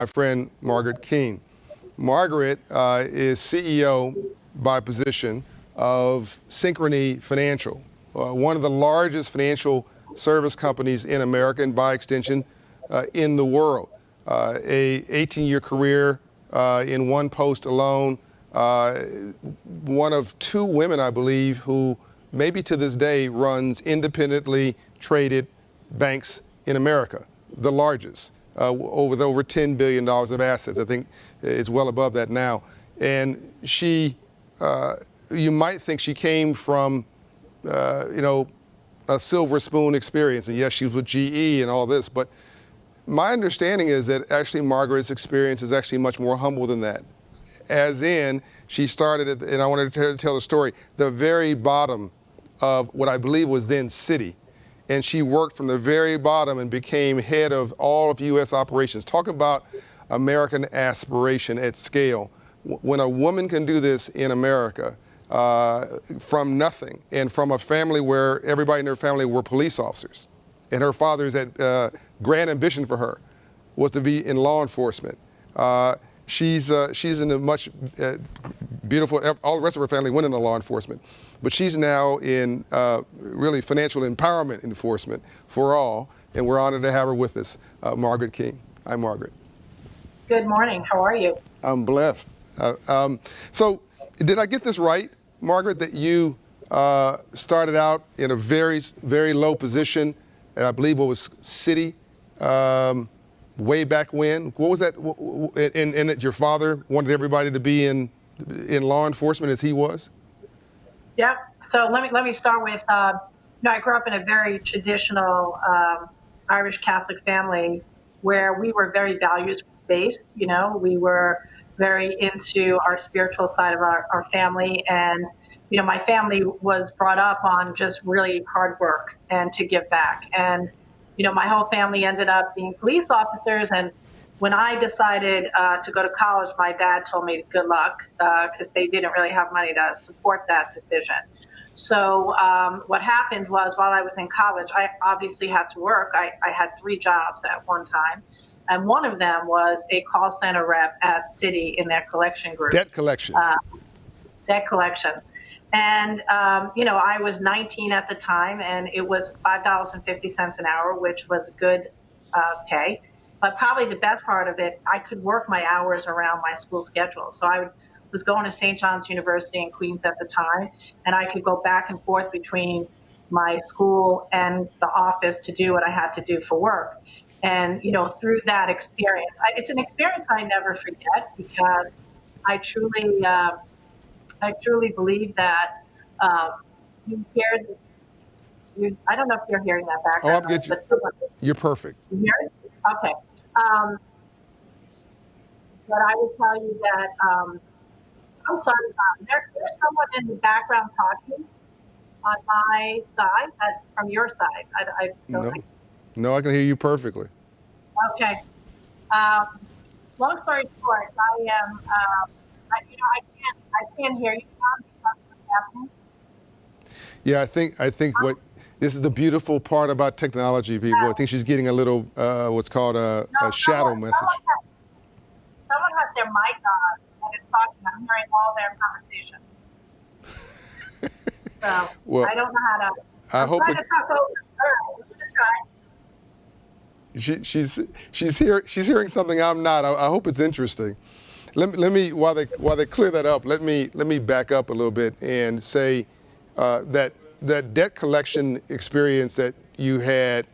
my friend Margaret Keane. Margaret is CEO by position of Synchrony Financial, one of the largest financial service companies in America and by extension in the world. A 18-year career in one post alone, one of two women, I believe, who maybe to this day runs independently traded banks in America, the largest, with over $10 billion of assets. I think it's well above that now. And she, you might think she came from, a silver spoon experience. And yes, she was with GE and all this, but my understanding is that actually Margaret's experience is actually much more humble than that. As in, she started at, and I wanted to tell the story, the very bottom of what I believe was then Citi. And she worked from the very bottom and became head of all of U.S. operations. Talk about American aspiration at scale. When a woman can do this in America, from nothing, and from a family where everybody in her family were police officers, and her father's grand ambition for her was to be in law enforcement. She's in a much beautiful, all the rest of her family went into law enforcement, but she's now in really financial empowerment enforcement for all, and we're honored to have her with us, Margaret Keane. Hi, Margaret. Good morning, how are you? I'm blessed. So did I get this right, Margaret, that you started out in a very, very low position, and I believe it was Citi, way back when? What was that? And that your father wanted everybody to be in law enforcement as he was? Yep. So let me start with, I grew up in a very traditional Irish Catholic family where we were very values-based. We were very into our spiritual side of our family. And, my family was brought up on just really hard work and to give back. And, my whole family ended up being police officers. And when I decided to go to college, my dad told me good luck because they didn't really have money to support that decision. So what happened was while I was in college, I obviously had to work. I had 3 jobs at one time. And one of them was a call center rep at Citi in their collection group. Debt collection. Debt collection. And, I was 19 at the time, and it was $5.50 an hour, which was good pay. But probably the best part of it, I could work my hours around my school schedule. So I was going to St. John's University in Queens at the time, and I could go back and forth between my school and the office to do what I had to do for work. And, through that experience, it's an experience I never forget because I truly believe that you hear, I don't know if you're hearing that background. Oh, I'll get you. You're perfect. You hear it? Okay. But I will tell you that, I'm sorry, there's someone in the background talking on my side, from your side. I don't think. No, I can hear you perfectly. Okay. Long story short, I can't hear you now because of what's happening. Yeah, I think this is the beautiful part about technology, people. I think she's getting a little what's called a shadow message. Someone has their mic on and is talking. I'm hearing all their conversation. So well, I don't know how to. I hope to talk over. All right, we're gonna try. She's hearing something I'm not. I hope it's interesting. Let me while they clear that up, let me back up a little bit and say that debt collection experience that you had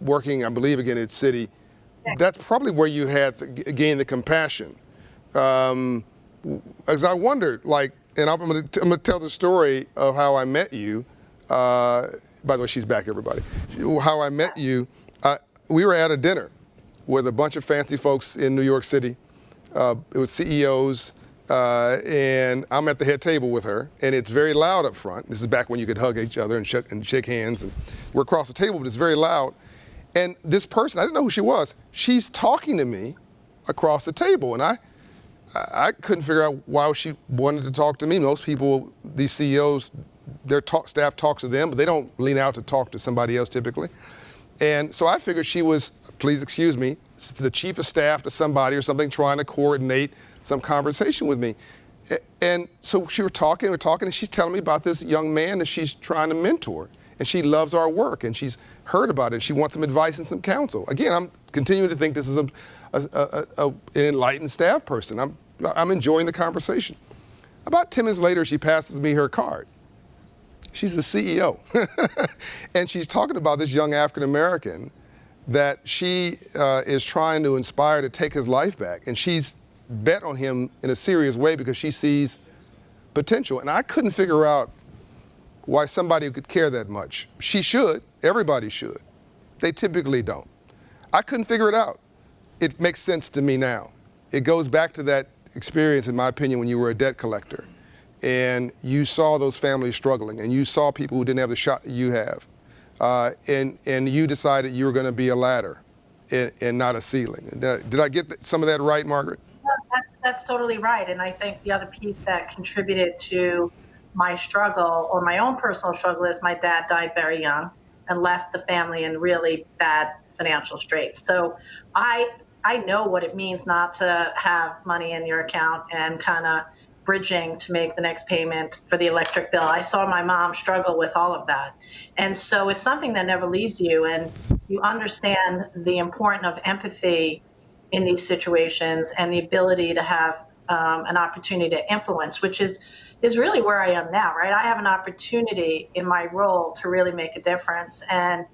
working, I believe again at Citi, that's probably where you had gained the compassion. As I wondered, and I'm going to tell the story of how I met you. By the way, she's back, everybody. How I met you. We were at a dinner with a bunch of fancy folks in New York City. It was CEOs, and I'm at the head table with her, and it's very loud up front. This is back when you could hug each other and shake hands, and we're across the table, but it's very loud. And this person, I didn't know who she was, she's talking to me across the table, and I couldn't figure out why she wanted to talk to me. Most people, these CEOs, their staff talks to them, but they don't lean out to talk to somebody else typically. And so I figured she was, please excuse me, the chief of staff to somebody or something trying to coordinate some conversation with me. And so we're talking, and she's telling me about this young man that she's trying to mentor. And she loves our work, and she's heard about it. She wants some advice and some counsel. Again, I'm continuing to think this is an enlightened staff person. I'm enjoying the conversation. About 10 minutes later, she passes me her card. She's the CEO. And she's talking about this young African-American that she is trying to inspire to take his life back. And she's bet on him in a serious way because she sees potential. And I couldn't figure out why somebody could care that much. She should. Everybody should. They typically don't. I couldn't figure it out. It makes sense to me now. It goes back to that experience, in my opinion, when you were a debt collector and you saw those families struggling and you saw people who didn't have the shot that you have. And you decided you were going to be a ladder and not a ceiling. Did I get some of that right, Margaret? That's totally right. And I think the other piece that contributed to my struggle, or my own personal struggle, is my dad died very young and left the family in really bad financial straits. So I know what it means not to have money in your account and kind of bridging to make the next payment for the electric bill. I saw my mom struggle with all of that. And so it's something that never leaves you, and you understand the importance of empathy in these situations and the ability to have an opportunity to influence, which is really where I am now, right? I have an opportunity in my role to really make a difference. And,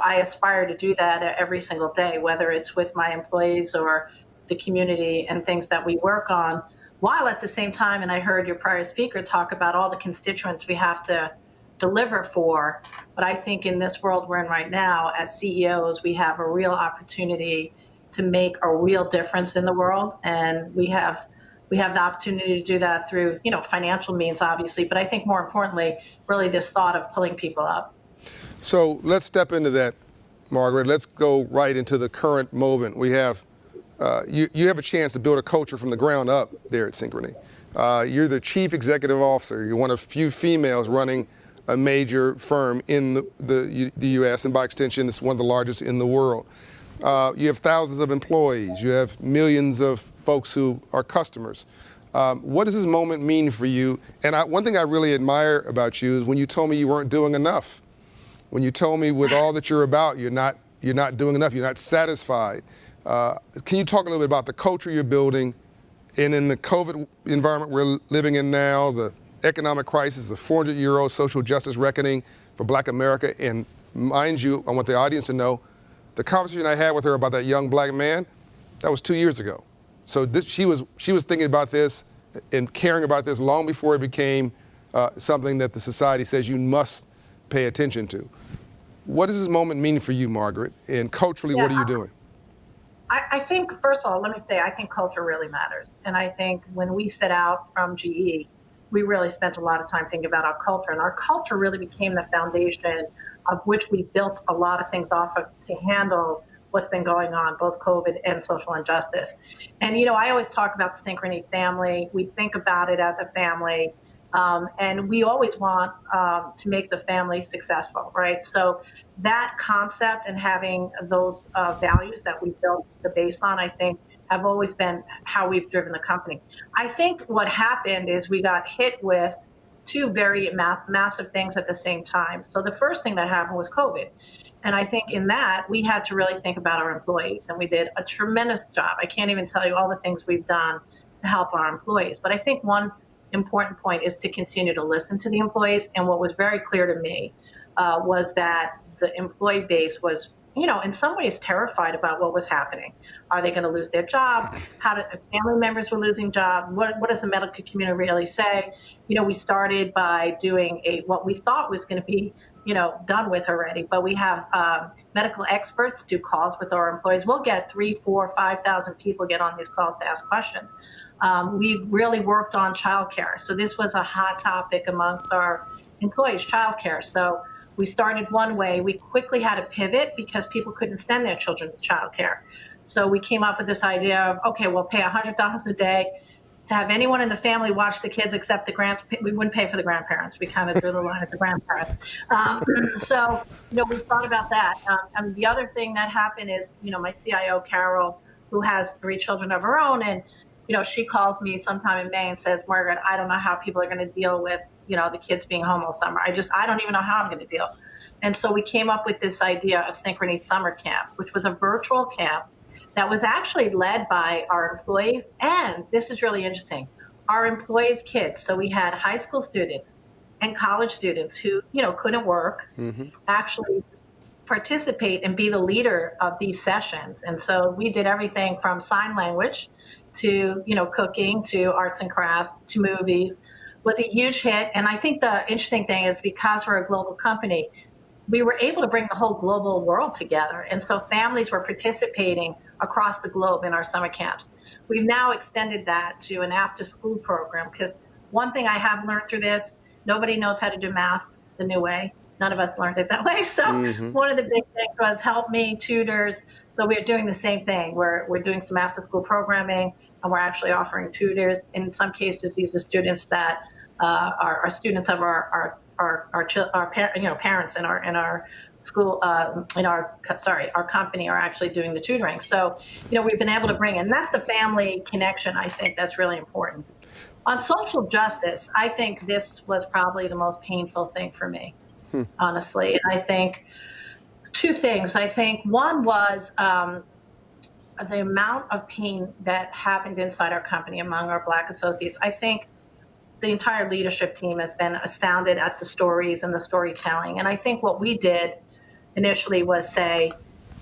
I aspire to do that every single day, whether it's with my employees or the community and things that we work on, while at the same time, and I heard your prior speaker talk about all the constituents we have to deliver for. But I think in this world we're in right now, as CEOs, we have a real opportunity to make a real difference in the world. And we have the opportunity to do that through, financial means, obviously, but I think more importantly, really this thought of pulling people up. So let's step into that, Margaret. Let's go right into the current moment. We have, you have a chance to build a culture from the ground up there at Synchrony. You're the chief executive officer. You're one of few females running a major firm in the U.S., and by extension, it's one of the largest in the world. You have thousands of employees. You have millions of folks who are customers. What does this moment mean for you? And one thing I really admire about you is when you told me you weren't doing enough. When you told me with all that you're about, you're not doing enough. You're not satisfied. Can you talk a little bit about the culture you're building, and in the COVID environment we're living in now, the economic crisis, the 400-year-old social justice reckoning for Black America, and mind you, I want the audience to know, the conversation I had with her about that young Black man, that was 2 years ago. So she was thinking about this and caring about this long before it became something that the society says you must pay attention to. What does this moment mean for you, Margaret? And culturally, what are you doing? I think, first of all, let me say, I think culture really matters. And I think when we set out from GE, we really spent a lot of time thinking about our culture. And our culture really became the foundation of which we built a lot of things off of to handle what's been going on, both COVID and social injustice. And, I always talk about the Synchrony family. We think about it as a family. And we always want to make the family successful, right? So that concept and having those values that we built the base on, I think, have always been how we've driven the company. I think what happened is we got hit with two very massive things at the same time. So the first thing that happened was COVID. And I think in that, we had to really think about our employees. And we did a tremendous job. I can't even tell you all the things we've done to help our employees. But I think one important point is to continue to listen to the employees. And what was very clear to me was that the employee base was, in some ways terrified about what was happening. Are they going to lose their job? Family members were losing jobs? What does the medical community really say? We started by doing what we thought was going to be, done with already, but we have medical experts do calls with our employees. We'll get 3,000, 4,000, 5,000 people get on these calls to ask questions. We've really worked on childcare. So this was a hot topic amongst our employees, childcare. So we started one way. We quickly had to pivot because people couldn't send their children to childcare. So we came up with this idea of, okay, we'll pay $100 a day to have anyone in the family watch the kids except the we wouldn't pay for the grandparents. We kind of drew the line at the grandparents. So, we thought about that. And the other thing that happened is, my CIO, Carol, who has 3 children of her own, and, she calls me sometime in May and says, Margaret, I don't know how people are going to deal with, the kids being home all summer. I don't even know how I'm going to deal. And so we came up with this idea of Synchrony Summer Camp, which was a virtual camp that was actually led by our employees. And this is really interesting, our employees' kids. So we had high school students and college students who, couldn't work, actually participate and be the leader of these sessions. And so we did everything from sign language to, cooking, to arts and crafts, to movies. Was a huge hit. And I think the interesting thing is, because we're a global company, we were able to bring the whole global world together. And so families were participating across the globe in our summer camps. We've now extended that to an after-school program, because one thing I have learned through this, nobody knows how to do math the new way. None of us learned it that way. So one of the big things was help me, tutors. So we're doing the same thing. We're doing some after-school programming, and we're actually offering tutors. In some cases, these are students that are students of our parents in our school, our company are actually doing the tutoring. So, we've been able to bring in, and that's the family connection. I think that's really important. On social justice, I think this was probably the most painful thing for me, honestly. And I think 2 things. I think one was the amount of pain that happened inside our company among our Black associates. I think the entire leadership team has been astounded at the stories and the storytelling. And I think what we did initially was say,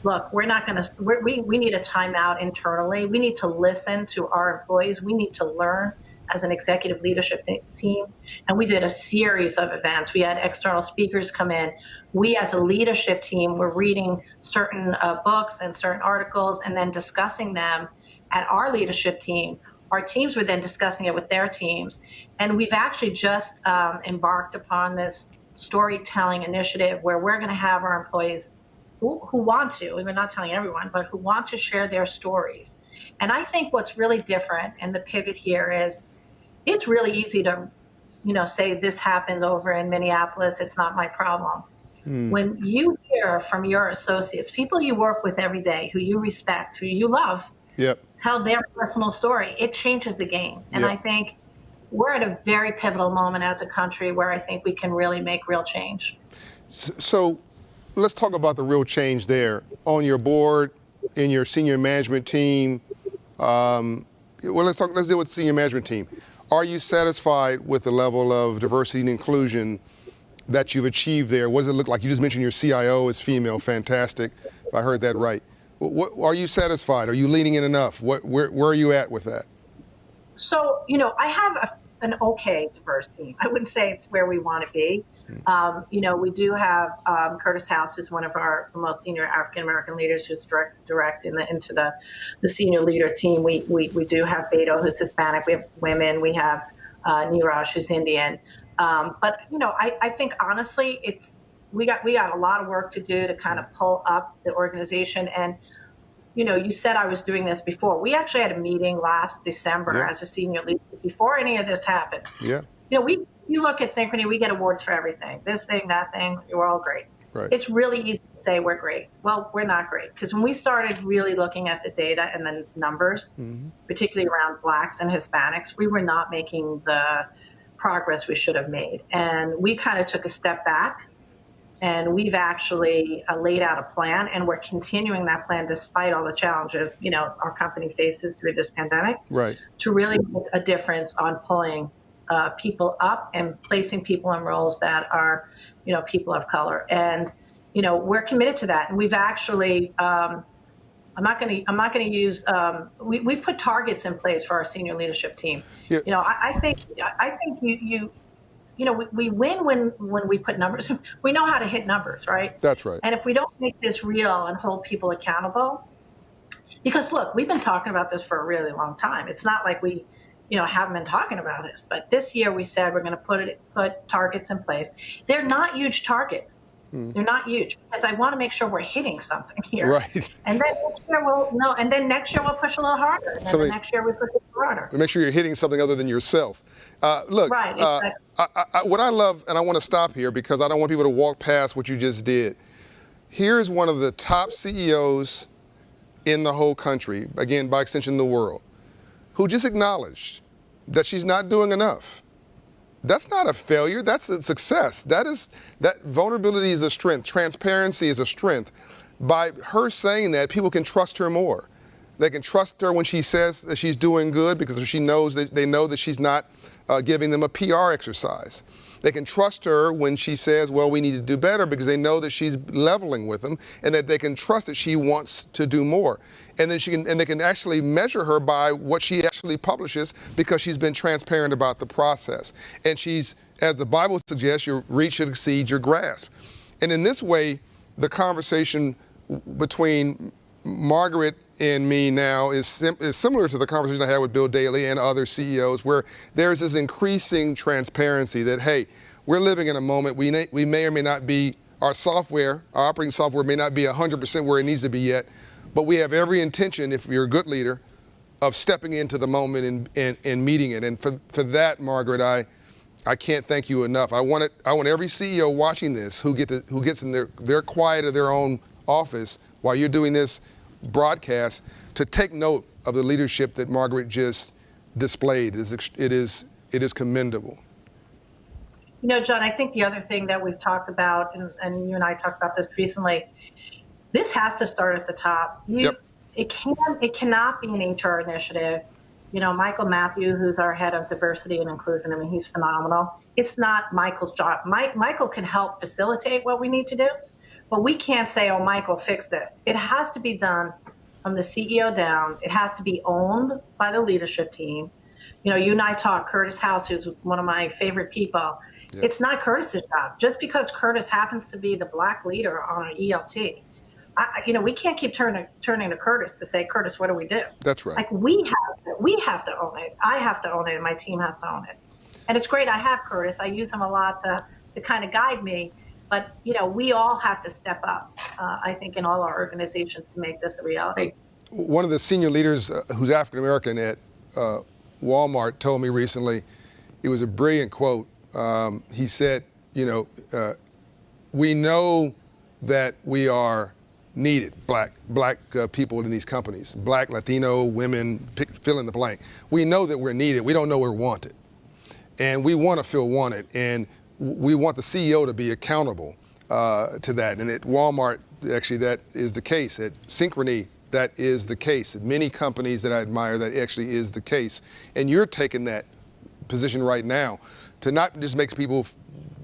look, we're not going to, we need a timeout internally. We need to listen to our employees. We need to learn as an executive leadership team. And we did a series of events. We had external speakers come in. We as a leadership team were reading certain books and certain articles and then discussing them at our leadership team. Our teams were then discussing it with their teams. And we've actually just embarked upon this storytelling initiative where we're going to have our employees who want to, we're not telling everyone, but who want to share their stories. And I think what's really different, and the pivot here is, it's really easy to, say this happened over in Minneapolis, it's not my problem. When you hear from your associates, people you work with every day, who you respect, who you love, tell their personal story, it changes the game. And I think we're at a very pivotal moment as a country where I think we can really make real change. So let's talk about the real change there. On your board, in your senior management team, let's deal with the senior management team. Are you satisfied with the level of diversity and inclusion that you've achieved there? What does it look like? You just mentioned your CIO is female, fantastic, if I heard that right. Are you satisfied? Are you leaning in enough? Where are you at with that? So, I have an okay diverse team. I wouldn't say it's where we want to be. We do have Curtis House, who's one of our most senior African-American leaders, who's direct into the senior leader team. We do have Beto, who's Hispanic. We have women. We have Neeraj, who's Indian. But, I think, honestly, we got a lot of work to do to kind of pull up the organization. And, you said I was doing this before. We actually had a meeting last December as a senior leader before any of this happened. You look at Synchrony, we get awards for everything. This thing, that thing, we're all great. Right. It's really easy to say we're great. Well, we're not great, because when we started really looking at the data and the numbers, particularly around Blacks and Hispanics, we were not making the progress we should have made. And we kind of took a step back, and we've actually laid out a plan, and we're continuing that plan despite all the challenges, our company faces through this pandemic, to really make a difference on pulling people up and placing people in roles that are, people of color. And, we're committed to that. And we've actually, I'm not going to use, we put targets in place for our senior leadership team. I think we win when we put numbers. We know how to hit numbers, right? That's right. And if we don't make this real and hold people accountable, because look, we've been talking about this for a really long time. It's not like we, haven't been talking about this, but this year we said we're going to put targets in place. They're not huge targets. They're not huge, because I want to make sure we're hitting something here. Right. And then next year next year we'll push a little harder. And then next year we push a little broader. To make sure you're hitting something other than yourself. Look, Right, exactly. what I love, and I want to stop here because I don't want people to walk past what you just did. Here's one of the top CEOs in the whole country, again, by extension, the world, who just acknowledged that she's not doing enough. That's not a failure, that's a success. That vulnerability is a strength, transparency is a strength. By her saying that, people can trust her more. They can trust her when she says that she's doing good because she knows that they know that she's not giving them a PR exercise. They can trust her when she says, well, we need to do better because they know that she's leveling with them and that they can trust that she wants to do more. And then they can actually measure her by what she actually publishes because she's been transparent about the process. And she's, as the Bible suggests, your reach should exceed your grasp. And in this way, the conversation between Margaret and me now is similar to the conversation I had with Bill Daley and other CEOs, where there's this increasing transparency that, hey, we're living in a moment, we may or may not be, our operating software may not be 100% where it needs to be yet, but we have every intention, if you're a good leader, of stepping into the moment and meeting it. And for that, Margaret, I can't thank you enough. I want every CEO watching this who gets in their quiet of their own office while you're doing this broadcast to take note of the leadership that Margaret just displayed. It is commendable. You know, John, I think the other thing that we've talked about, and you and I talked about this recently, this has to start at the top. Yep. It cannot be an HR initiative. You know, Michael Matthew, who's our head of diversity and inclusion, I mean, he's phenomenal. It's not Michael's job. Michael can help facilitate what we need to do, but we can't say, oh, Michael, fix this. It has to be done from the CEO down. It has to be owned by the leadership team. You know, you and I talk, Curtis House, who's one of my favorite people. Yep. It's not Curtis's job. Just because Curtis happens to be the black leader on an ELT, we can't keep turning to Curtis to say, Curtis, what do we do? That's right. Like we have to own it. I have to own it, and my team has to own it. And it's great. I have Curtis. I use him a lot to kind of guide me. But, you know, we all have to step up, I think, in all our organizations to make this a reality. One of the senior leaders who's African-American at Walmart told me recently, it was a brilliant quote. He said, we know that we are needed, black people in these companies, black, Latino, women, fill in the blank. We know that we're needed. We don't know we're wanted. And we want to feel wanted. And we want the CEO to be accountable to that. And at Walmart, actually, that is the case. At Synchrony, that is the case. At many companies that I admire, that actually is the case. And you're taking that position right now to not just make people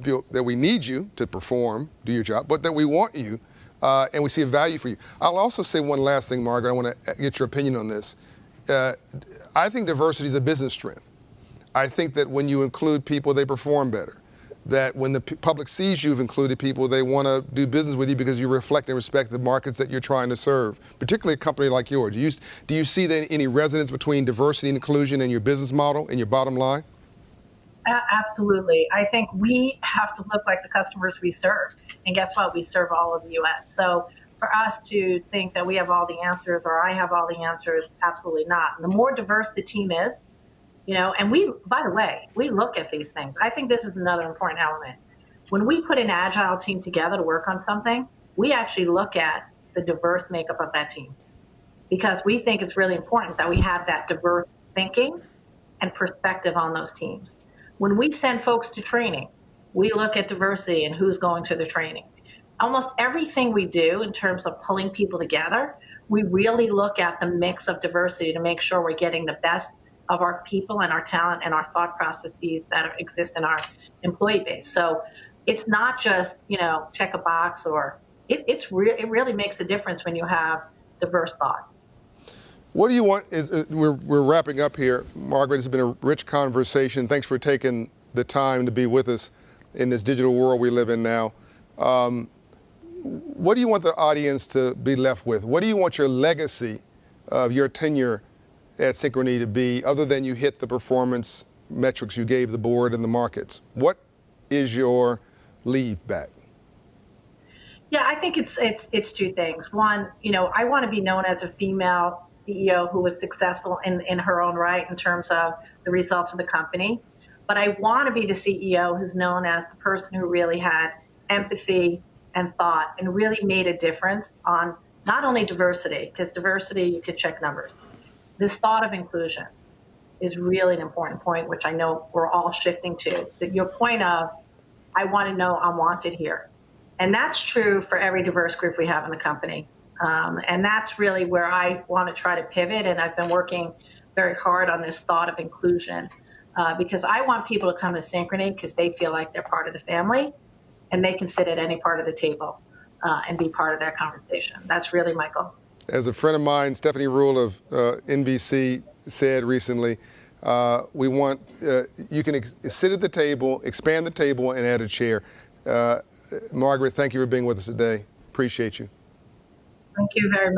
feel that we need you to perform, do your job, but that we want you and we see a value for you. I'll also say one last thing, Margaret. I want to get your opinion on this. I think diversity is a business strength. I think that when you include people, they perform better. That when the public sees you've included people, they want to do business with you because you reflect and respect the markets that you're trying to serve, particularly a company like yours. Do you see any resonance between diversity and inclusion in your business model and your bottom line? Absolutely. I think we have to look like the customers we serve. And guess what? We serve all of the U.S. So for us to think that we have all the answers or I have all the answers, absolutely not. And the more diverse the team is, and by the way, we look at these things. I think this is another important element. When we put an agile team together to work on something, we actually look at the diverse makeup of that team because we think it's really important that we have that diverse thinking and perspective on those teams. When we send folks to training, we look at diversity and who's going to the training. Almost everything we do in terms of pulling people together, we really look at the mix of diversity to make sure we're getting the best of our people and our talent and our thought processes that exist in our employee base. So it's not just, check a box or it really makes a difference when you have diverse thought. What do you want we're wrapping up here. Margaret, it's been a rich conversation. Thanks for taking the time to be with us in this digital world we live in now. What do you want the audience to be left with? What do you want your legacy of your tenure at Synchrony to be, other than you hit the performance metrics you gave the board and the markets? What is your leave back? Yeah, I think it's two things. One, I want to be known as a female CEO who was successful in her own right in terms of the results of the company. But I want to be the CEO who's known as the person who really had empathy and thought and really made a difference on not only diversity, because diversity, you could check numbers. This thought of inclusion is really an important point, which I know we're all shifting to. That your point of, I want to know I'm wanted here. And that's true for every diverse group we have in the company. And that's really where I want to try to pivot. And I've been working very hard on this thought of inclusion because I want people to come to Synchrony because they feel like they're part of the family and they can sit at any part of the table and be part of that conversation. That's really my goal. As a friend of mine, Stephanie Rule of NBC, said recently, we want, you can sit at the table, expand the table, and add a chair. Margaret, thank you for being with us today. Appreciate you. Thank you very much.